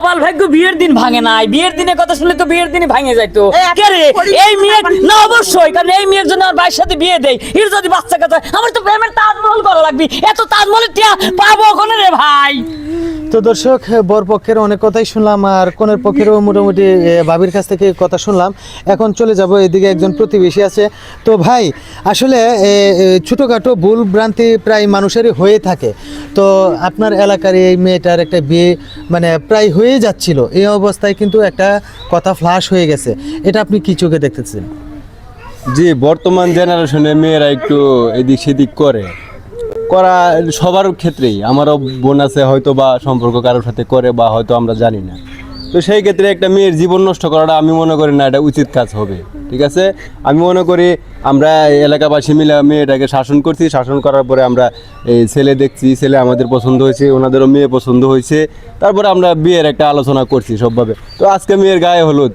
কপাল ভাগ্য বিয়ের দিন ভাঙে নাই, বিয়ের দিনে কথা শুনলে তো বিয়ের দিনে ভাঙে যাইতো। কে রে এই মেয়ে? না অবশ্যই, কারণ এই মেয়ের জন্য আমার ভাইয়ের সাথে বিয়ে দেই। এর যদি বাচ্চা কাচ্চা, আমার তো প্রেমের তাজমহল করা লাগবে। এত তাজমহলের টিয়া পাবো ওখানে রে ভাই। তো দর্শক, বরপক্ষের অনেক কথাই শুনলাম আর কনের পক্ষেরও মোটামুটি ভাবির কাছ থেকে কথা শুনলাম। এখন চলে যাব, এদিকে একজন প্রতিবেশী আছে। তো ভাই, আসলে ছোটোখাটো ভুল ভ্রান্তি প্রায় মানুষেরই হয়ে থাকে। তো আপনার এলাকার এই মেয়েটার একটা বিয়ে মানে প্রায় হয়ে যাচ্ছিল, এই অবস্থায় কিন্তু একটা কথা ফ্লাশ হয়ে গেছে। এটা আপনি কি চোখে দেখতেছেন? জি, বর্তমান জেনারেশনের মেয়েরা একটু এদিক সেদিক করা সবার ক্ষেত্রেই। আমারও বোন আছে, হয়তো বা সম্পর্ক কারোর সাথে করে বা হয়তো আমরা জানি না। তো সেই ক্ষেত্রে একটা মেয়ের জীবন নষ্ট করাটা আমি মনে করি না এটা উচিত কাজ হবে। ঠিক আছে, আমি মনে করি আমরা এলাকাবাসী মিলে মেয়েটাকে শাসন করছি, শাসন করার পরে আমরা এই ছেলে দেখছি, ছেলে আমাদের পছন্দ হয়েছে, ওনাদেরও মেয়ে পছন্দ হয়েছে, তারপরে আমরা বিয়ের একটা আলোচনা করছি সবভাবে। তো আজকে মেয়ের গায়ে হলুদ,